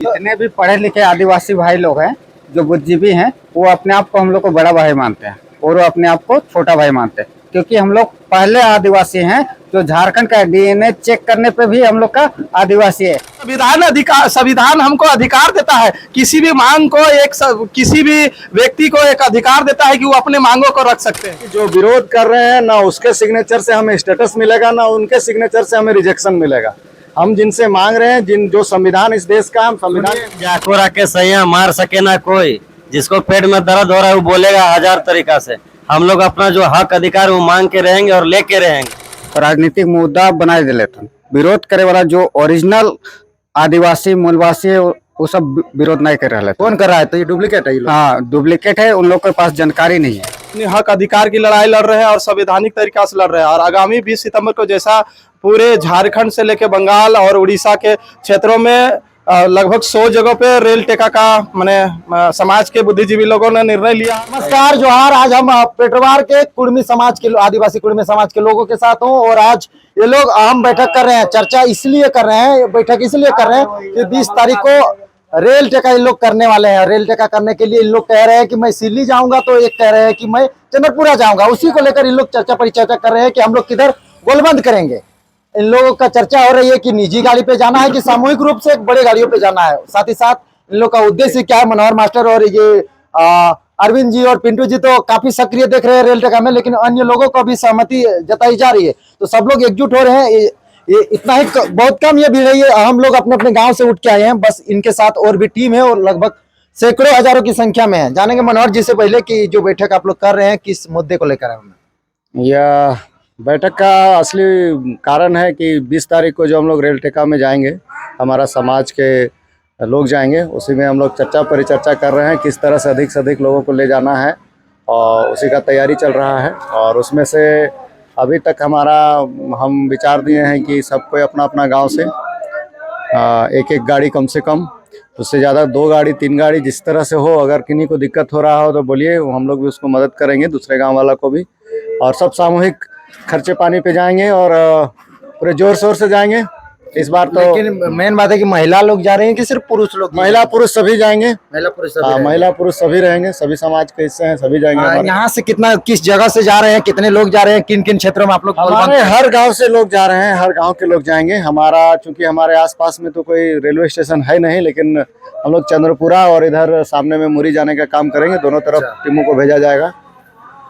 जितने भी पढ़े लिखे आदिवासी भाई लोग हैं, जो बुद्धिजीवी हैं, वो अपने आप को हम लोग को बड़ा भाई मानते हैं और वो अपने आप को छोटा भाई मानते हैं, क्योंकि हम लोग पहले आदिवासी हैं। जो झारखंड का डीएनए चेक करने पे भी हम लोग का आदिवासी है। संविधान हमको अधिकार देता है, किसी भी मांग को किसी भी व्यक्ति को एक अधिकार देता है कि वो अपने मांगों को रख सकते हैं। जो विरोध कर रहे हैं ना उसके सिग्नेचर से हमें स्टेटस मिलेगा, ना उनके सिग्नेचर से हमें रिजेक्शन मिलेगा। हम जिनसे मांग रहे हैं, जो संविधान इस देश का, हम संविधान जाको के सैया मार सके ना कोई, जिसको पेट में दर्द हो रहा है वो बोलेगा 1000 तरीका से। हम लोग अपना जो हक अधिकार वो मांग के रहेंगे और लेके रहेंगे। राजनीतिक मुद्दा बनाए दिले थे, विरोध करे वाला जो ओरिजिनल आदिवासी मूलवासी है वो सब विरोध नहीं कर रहे थे। कौन कर रहा है? तो ये डुप्लीकेट है। हाँ, डुप्लीकेट है, उन लोग के पास जानकारी नहीं है। अपने हक अधिकार की लड़ाई लड़ रहे हैं और संवैधानिक तरीका से लड़ रहे हैं। और आगामी 20 सितंबर को जैसा पूरे झारखंड से लेकर बंगाल और उड़ीसा के क्षेत्रों में लगभग 100 जगहों पे रेल टेका का माने समाज के बुद्धिजीवी लोगों ने निर्णय लिया। नमस्कार, जोहार। आज हम पेटवार के कुर्मी समाज के आदिवासी कुर्मी समाज के लोगों के साथ हूँ और आज ये लोग अहम बैठक कर रहे हैं। चर्चा इसलिए कर रहे हैं, बैठक इसलिए कर रहे हैं कि 20 तारीख को रेल टेका इन लोग करने वाले हैं। रेल टेका करने के लिए इन लोग कह रहे हैं कि मैं सिल्ली जाऊंगा, तो एक कह रहे हैं कि मैं चंद्रपुरा जाऊंगा। उसी को लेकर इन लोग चर्चा परिचर्चा कर रहे हैं कि हम लोग किधर गोलबंद करेंगे। इन लोगों का चर्चा हो रही है कि निजी गाड़ी पे जाना है कि सामूहिक रूप से बड़े गाड़ियों पे जाना है। साथ ही साथ इन लोग का उद्देश्य क्या है। मनोहर मास्टर और ये अरविंद जी और पिंटू जी तो काफी सक्रिय देख रहे हैं रेल टेका में, लेकिन अन्य लोगों को भी सहमति जताई जा रही है। तो सब लोग एकजुट हो रहे हैं। ये इतना ही बहुत कम ये भीड़ है। हम लोग अपने अपने गाँव से उठ के आए हैं, बस इनके साथ और भी टीम है और लगभग सैकड़ों हजारों की संख्या में है। जानेंगे मनोहर जी से पहले कि जो बैठक आप लोग कर रहे हैं किस मुद्दे को लेकर है। यह बैठक का असली कारण है कि 20 तारीख को जो हम लोग रेल टेका में जाएंगे, हमारा समाज के लोग जाएंगे, उसी में हम लोग चर्चा परिचर्चा कर रहे हैं किस तरह से अधिक लोगों को ले जाना है और उसी का तैयारी चल रहा है। और उसमें से अभी तक हम विचार दिए हैं कि सबको अपना अपना गांव से एक एक गाड़ी कम से कम, उससे ज़्यादा 2 गाड़ी 3 गाड़ी, जिस तरह से हो। अगर किन्हीं को दिक्कत हो रहा हो तो बोलिए, हम लोग भी उसको मदद करेंगे, दूसरे गाँव वाला को भी। और सब सामूहिक खर्चे पानी पे जाएंगे और पूरे जोर शोर से जाएंगे इस बार। तो लेकिन मेन बात है कि महिला लोग जा रहे हैं कि सिर्फ पुरुष लोग? महिला पुरुष सभी जाएंगे। महिला पुरुष सभी रहेंगे, सभी समाज के हिस्से हैं, सभी जाएंगे। यहाँ से किस जगह से जा रहे हैं, कितने लोग जा रहे हैं, किन किन क्षेत्रों में आप लोग? हमारे हर गांव से लोग जा रहे हैं, हर गांव के लोग जाएंगे। चूंकि हमारे आसपास में तो कोई रेलवे स्टेशन है नहीं, लेकिन हम लोग चंद्रपुरा और इधर सामने में मुरी जाने का काम करेंगे। दोनों तरफ टीमों को भेजा जाएगा।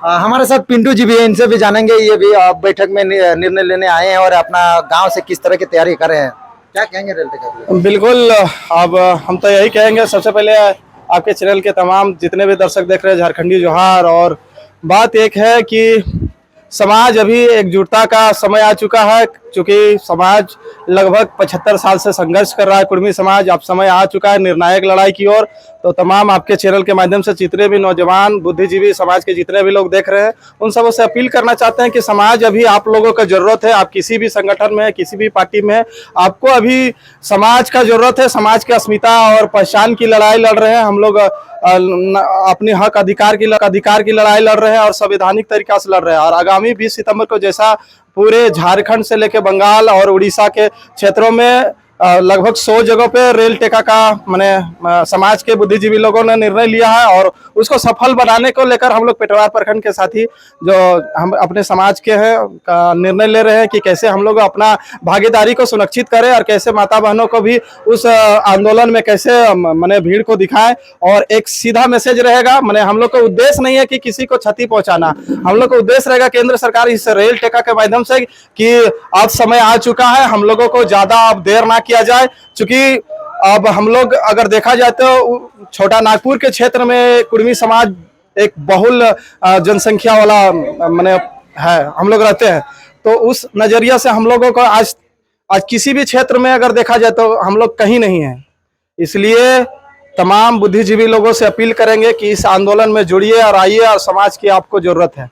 हमारे साथ पिंटू जी भी है, इनसे भी जानेंगे। ये भी बैठक में निर्णय लेने आए हैं और अपना गांव से किस तरह की तैयारी कर रहे हैं। क्या कहेंगे रेल टेका? बिल्कुल, अब हम तो यही कहेंगे। सबसे पहले आपके चैनल के तमाम जितने भी दर्शक देख रहे हैं, झारखंडी जोहार। और बात एक है कि समाज अभी एकजुटता का समय आ चुका है, क्योंकि समाज लगभग 75 साल से संघर्ष कर रहा है। कुर्मी समाज, अब समय आ चुका है निर्णायक लड़ाई की ओर। तो तमाम आपके चैनल के माध्यम से जितने भी नौजवान बुद्धिजीवी समाज के जितने भी लोग देख रहे हैं, उन सबों से अपील करना चाहते हैं कि समाज अभी आप लोगों का जरूरत है। आप किसी भी संगठन में, किसी भी पार्टी में, आपको अभी समाज का जरूरत है। समाज की अस्मिता और पहचान की लड़ाई लड़ रहे हैं हम लोग। अपने हक अधिकार की लड़ाई लड़ रहे हैं और संवैधानिक तरीका से लड़ रहे हैं। और आगामी 20 सितंबर को जैसा पूरे झारखंड से लेकर बंगाल और उड़ीसा के क्षेत्रों में लगभग 100 जगहों पे रेल टेका का माने समाज के बुद्धिजीवी लोगों ने निर्णय लिया है। और उसको सफल बनाने को लेकर हम लोग पेटवार प्रखंड के साथी जो हम अपने समाज के हैं का निर्णय ले रहे हैं कि कैसे हम लोग अपना भागीदारी को सुनिश्चित करें और कैसे माता बहनों को भी उस आंदोलन में कैसे माने भीड़ को दिखाएं। और एक सीधा मैसेज रहेगा, माने हम लोग का उद्देश्य नहीं है कि किसी को क्षति पहुंचाना। हम लोग का उद्देश्य रहेगा केंद्र सरकार इस रेल टेका के माध्यम से कि अब समय आ चुका है, हम लोगों को ज्यादा अब देर ना किया जाए। क्योंकि अब हम लोग अगर देखा जाए तो छोटा नागपुर के क्षेत्र में कुर्मी समाज एक बहुल जनसंख्या वाला माने है, हम लोग रहते हैं। तो उस नजरिया से हम लोगों को आज किसी भी क्षेत्र में अगर देखा जाए तो हम लोग कहीं नहीं है। इसलिए तमाम बुद्धिजीवी लोगों से अपील करेंगे कि इस आंदोलन में जुड़िए और आइए, और समाज की आपको जरूरत है।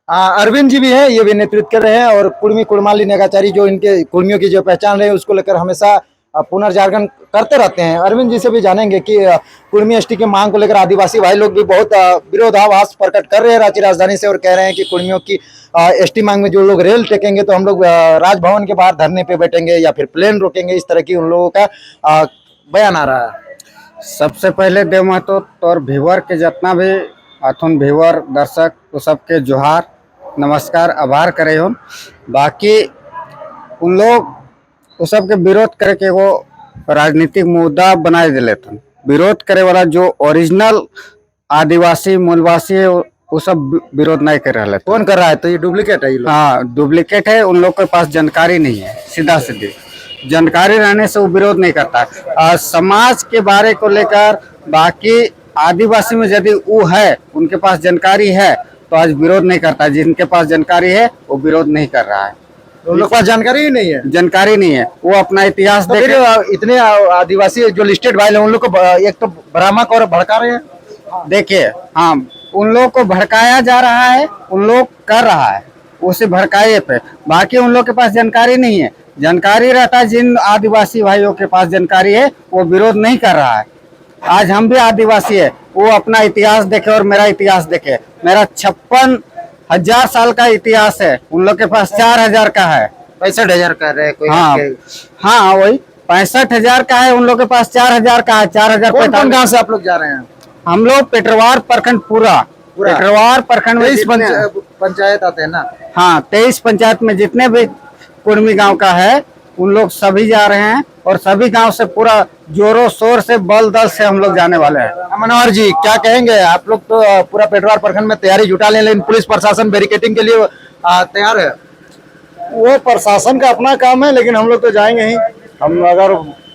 अरविंद जी भी है, ये भी नेतृत्व कर रहे हैं। और कुर्माली नेगाचारी जो इनके कुर्मियों की जो पहचान रहे हैं उसको लेकर हमेशा पुनर्जागरण करते रहते हैं। अरविंद जी से भी जानेंगे कि कुर्मी एसटी की मांग को लेकर आदिवासी भाई लोग भी बहुत विरोधाभास प्रकट कर रहे हैं रांची राजधानी से, और कह रहे हैं कि कुर्मियों की एसटी मांग में जो लोग रेल टेकेंगे तो हम लोग राजभवन के बाहर धरने पे बैठेंगे या फिर प्लेन रोकेंगे। इस तरह की उन लोगों का बयान आ रहा है। सबसे पहले देव महतो तौर व्यूअर के जितना भी अथुन व्यूअर दर्शक तो सबके जोहार नमस्कार आभार करे हो। बाकी उन लोग उस सब के विरोध करे के वो राजनीतिक मुद्दा बनाए दिले थे। विरोध करे वाला जो ओरिजिनल आदिवासी मूलवासी है वो सब विरोध नहीं कर रहे थे। कौन कर रहा है? तो ये डुप्लीकेट है ये लोग। हाँ डुप्लीकेट है, उन लोग के पास जानकारी नहीं है। सीधा सीधी जानकारी रहने से वो विरोध नहीं करता है। समाज के बारे को लेकर बाकी आदिवासी में यदि वो है उनके पास जानकारी है तो आज विरोध नहीं करता। जिनके पास जानकारी है वो विरोध नहीं कर रहा है। उन लोग के पास जानकारी ही नहीं है। जानकारी नहीं है, वो अपना इतिहास तो फिर देखे। इतने आदिवासी जो लिस्टेड भाई हैं उन लोग को एक तो भ्रामक और भड़का रहे हैं। देखिए हाँ उन लोग को भड़काया जा रहा है, उन लोग कर रहा है उसे भड़काए पे। बाकी उन लोग के पास जानकारी नहीं है। जानकारी रहता है, जिन आदिवासी भाइयों के पास जानकारी है वो विरोध नहीं कर रहा है। आज हम भी आदिवासी है, वो अपना इतिहास देखे और मेरा इतिहास देखे। मेरा 56,000 साल का इतिहास है, उन लोग के पास 4,000 का है। 65,000 कर रहे हैं कोई। हाँ वही 65,000 का है, उन लोग के पास 4,000 का है। 4,000 गाँव से आप लोग जा रहे हैं? हम लोग पेटरवार प्रखंड पूरा पेटरवार प्रखंड में 23 पंचायत आते हैं ना। हाँ 23 पंचायत में जितने भी कुर्मी गांव का है उन लोग सभी जा रहे हैं और सभी गांव से पूरा जोरों शोर से बल दल से हम लोग जाने वाले हैं। मनोहर जी क्या कहेंगे? आप लोग तो पूरा पेटरवार प्रखंड में तैयारी जुटा लें, लेकिन पुलिस प्रशासन बैरिकेडिंग के लिए तैयार है। वो प्रशासन का अपना काम है, लेकिन हम लोग तो जाएंगे ही। हम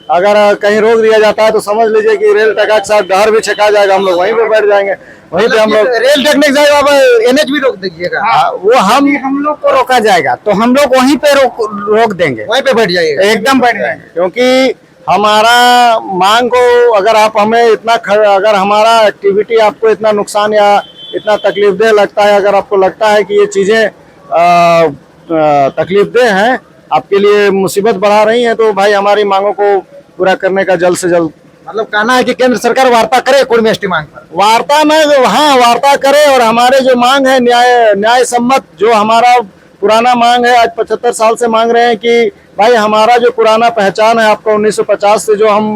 अगर कहीं रोक दिया जाता है तो समझ लीजिए कि रेल टका के साथ डहर भी छका जाएगा। हम लोग वहीं पे बैठ जाएंगे, वहीं पे हम लोग रेल टेक्निक जाएगा। अब एनएच भी रोक दीजिएगा। वो हम लोग को रोका जाएगा तो हम लोग वहीं पे रोक देंगे, वहीं पे बैठ जाइएगा। एकदम बैठ जाएंगे। क्योंकि हमारा मांग को अगर आप हमें इतना अगर हमारा एक्टिविटी आपको इतना नुकसान या इतना तकलीफदेह लगता है, अगर आपको लगता है कि ये चीजें तकलीफदेह हैं, आपके लिए मुसीबत बढ़ा रही हैं, तो भाई हमारी मांगों को पूरा करने का जल्द से जल्द मतलब कहना है कि केंद्र सरकार वार्ता करे कुर्मी एसटी मांग पर। वार्ता में हाँ वार्ता करे और हमारे जो मांग है न्याय सम्मत जो हमारा पुराना मांग है, आज 75 साल से मांग रहे हैं कि भाई हमारा जो पुराना पहचान है आपका 1950 से जो हम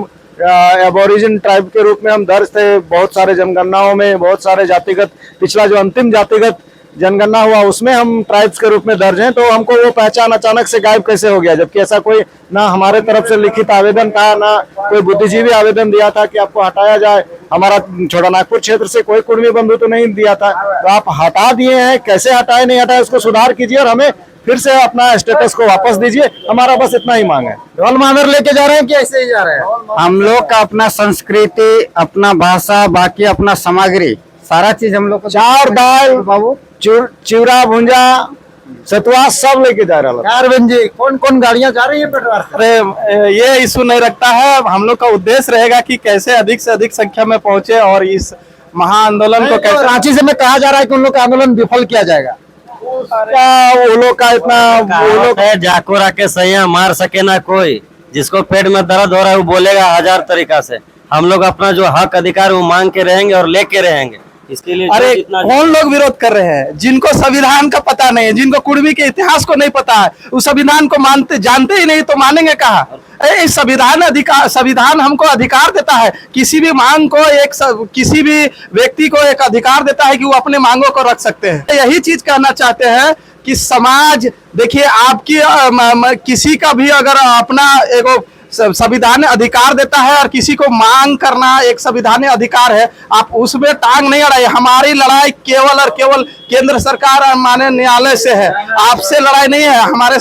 एबोरिजिन ट्राइब के रूप में हम दर्ज थे, बहुत सारे जनगणनाओं में बहुत सारे जातिगत पिछला जो अंतिम जातिगत जनगणना हुआ उसमें हम ट्राइब्स के रूप में दर्ज हैं, तो हमको वो पहचान अचानक से गायब कैसे हो गया? जबकि ऐसा कोई ना हमारे तरफ से लिखित आवेदन था, ना कोई बुद्धिजीवी आवेदन दिया था कि आपको हटाया जाए। हमारा छोटा नागपुर क्षेत्र से कोई कुर्मी बंधु तो नहीं दिया था, तो आप हटा दिए हैं। कैसे हटाए नहीं हटाए उसको सुधार कीजिए और हमें फिर से अपना स्टेटस को वापस दीजिए। हमारा बस इतना ही मांग है। ढोल मादर लेके जा रहे हैं कि ऐसे ही जा रहे हैं? हम लोग का अपना संस्कृति, अपना भाषा, बाकी अपना सामग्री सारा चीज हम लोग को चार दाल बाबू चिवड़ा भुंजा सतुआ सब लेके जा रहा है। अरविंद जी कौन कौन गाड़ियां जा रही है पेटरवार से? अरे ये इशू नहीं रखता है। हम लोग का उद्देश्य रहेगा कि कैसे अधिक से अधिक संख्या में पहुंचे और इस महाआंदोलन को कैसे रांची से में कहा जा रहा है कि उन लोग का आंदोलन विफल किया जाएगा। वो लोग का इतना वो लोग है जाको राके सैया मार सके ना कोई, जिसको पेट में दर्द हो रहा है वो बोलेगा 1000 तरीका से। हम लोग अपना जो हक अधिकार वो मांग के रहेंगे और लेके रहेंगे। इसके लिए अरे जितना कौन लोग विरोध कर रहे हैं? जिनको संविधान का पता नहीं है, जिनको कुर्मी के इतिहास को नहीं पता है, उस संविधान को जानते ही नहीं तो मानेंगे कहाँ? संविधान हमको अधिकार देता है, किसी भी मांग को किसी भी व्यक्ति को एक अधिकार देता है कि वो अपने मांगों को रख सकते हैं। यही चीज कहना चाहते हैं कि समाज देखिए आपकी किसी का भी अगर अपना एगो संविधान अधिकार देता है और किसी को मांग करना एक संविधान अधिकार है, आप उसमें टांग नहीं अड़ाइए। हमारी लड़ाई केवल और केवल केंद्र सरकार और माननीय न्यायालय से है, आपसे लड़ाई नहीं है। हमारे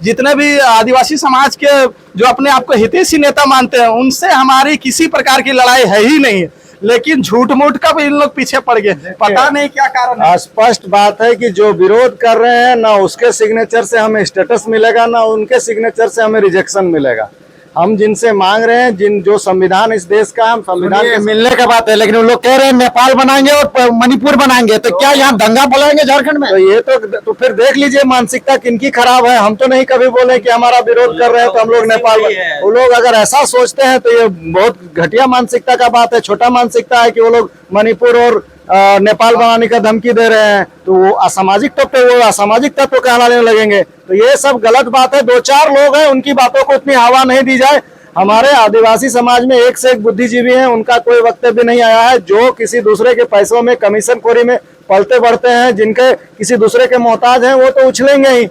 जितने भी आदिवासी समाज के जो अपने आप को हितैषी नेता मानते हैं उनसे हमारी किसी प्रकार की लड़ाई है ही नहीं, लेकिन झूठ मूठ का भी इन लोग पीछे पड़ गए। पता नहीं क्या कारण है। स्पष्ट बात है कि जो विरोध कर रहे हैं ना उसके सिग्नेचर से हमें स्टेटस मिलेगा, ना उनके सिग्नेचर से हमें रिजेक्शन मिलेगा। हम जिनसे मांग रहे हैं जो संविधान इस देश का, हम संविधान के मिलने का बात है, लेकिन उन लोग कह रहे हैं नेपाल बनाएंगे और मणिपुर बनाएंगे, तो क्या यहाँ दंगा बोलाएंगे झारखंड में? तो ये तो फिर देख लीजिए मानसिकता किनकी खराब है। हम तो नहीं कभी बोले कि हमारा विरोध कर रहे हैं तो हम लोग नेपाल, वो लोग अगर ऐसा सोचते हैं तो ये बहुत घटिया मानसिकता का बात है। छोटा मानसिकता है कि वो लोग मणिपुर और नेपाल बनाने का धमकी दे रहे हैं, तो वो असामाजिक तत्व वो असामाजिक तत्व कहलाने लगेंगे। तो ये सब गलत बात है। 2-4 लोग हैं, उनकी बातों को इतनी हवा नहीं दी जाए। हमारे आदिवासी समाज में एक से एक बुद्धिजीवी हैं, उनका कोई वक्तव्य नहीं आया है। जो किसी दूसरे के पैसों में, कमीशन खोरी में पलते बढ़ते हैं, जिनके किसी दूसरे के मोहताज हैं, वो तो उछलेंगे ही।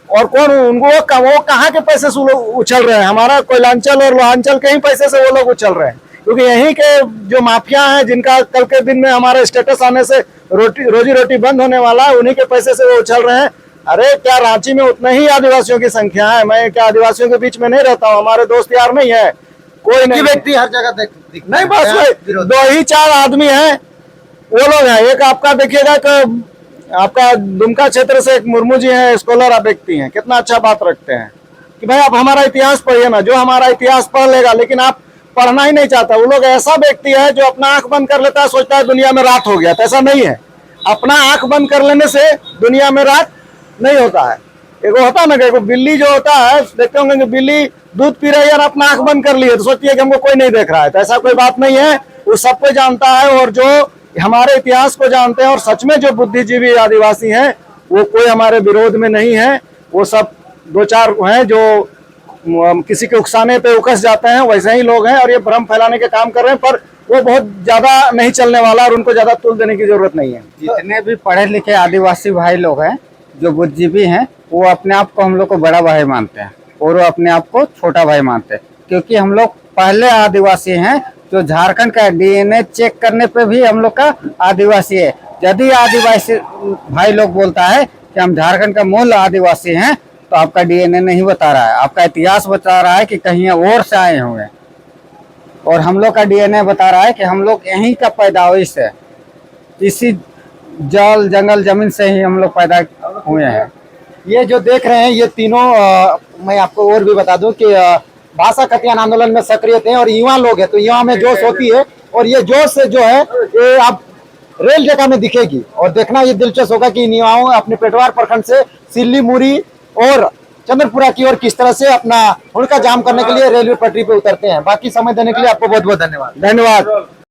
और कौन उनको वो कहाँ के पैसे से उछल रहे हैं? हमारा कोयलांचल और लोहांचल के ही पैसे से वो लोग उछल रहे हैं, क्योंकि यहीं के जो माफिया हैं, जिनका कल के दिन में हमारे स्टेटस आने से रोजी रोटी बंद होने वाला है, उन्हीं के पैसे से वो उछल रहे हैं। अरे क्या रांची में उतने ही आदिवासियों की संख्या है? मैं क्या आदिवासियों के बीच में नहीं रहता हूँ? हमारे दोस्त यार नहीं है, कोई नहीं। व्यक्ति हर जगह नहीं, बस वही 2 ही 4 आदमी हैं, वो लोग हैं। एक आपका देखिएगा कि आपका दुमका क्षेत्र से एक मुर्मू जी हैं, स्कॉलर व्यक्ति हैं, कितना अच्छा बात रखते हैं कि भाई आप हमारा इतिहास पढ़िए ना। जो हमारा इतिहास पढ़ लेगा, लेकिन आप पढ़ना ही नहीं चाहता। वो लोग ऐसा व्यक्ति है जो अपना आंख बंद कर लेता है, सोचता है दुनिया में रात हो गया। तो ऐसा नहीं है, अपना आंख बंद कर लेने से दुनिया में रात नहीं होता है। एक होता है ना कि बिल्ली जो होता है, देखते होंगे कि बिल्ली दूध पी रही है और अपना आंख बंद कर ली है, तो सोचती है कि हमको कोई नहीं देख रहा है। तो ऐसा कोई बात नहीं है, वो सबको जानता है। और जो हमारे इतिहास को जानते हैं और सच में जो बुद्धिजीवी आदिवासी हैं, वो कोई हमारे विरोध में नहीं है। वो सब 2-4 हैं जो किसी के उकसाने पे उकस जाते हैं, वैसे ही लोग हैं और ये भ्रम फैलाने के काम कर रहे हैं। पर वो बहुत ज्यादा नहीं चलने वाला और उनको ज्यादा तुल देने की जरूरत नहीं है। जितने भी पढ़े लिखे आदिवासी भाई लोग हैं, जो बुद्धिजीवी हैं, वो अपने आप को हम लोग को बड़ा भाई मानते हैं और वो अपने आप को छोटा भाई मानते हैं, क्योंकि हम लोग पहले आदिवासी हैं। जो झारखंड का डीएनए चेक करने पे भी हम लोग का आदिवासी है। यदि आदिवासी भाई लोग बोलता है कि हम झारखंड का मूल आदिवासी हैं, तो आपका डीएनए नहीं बता रहा है, आपका इतिहास बता रहा है कि कहीं और से आए हुए। और हम लोग का डीएनए बता रहा है कि हम लोग यहीं का पैदाइश है, इसी जल जंगल जमीन से ही हम लोग पैदा हुए हैं। ये जो देख रहे हैं ये तीनों मैं आपको और भी बता दूं कि भाषा खतियान आंदोलन में सक्रिय थे और युवा लोग हैं, तो युवा में जोश होती है और ये जोश से जो है ये आप रेल जगह में दिखेगी। और देखना ये दिलचस्प होगा कि इन युवाओं अपने पेटवार प्रखंड से सिल्ली मुरी और चंद्रपुरा की ओर किस तरह से अपना हुड़का जाम करने के लिए रेलवे पटरी पे उतरते हैं। बाकी समय देने के लिए आपको बहुत बहुत धन्यवाद। धन्यवाद।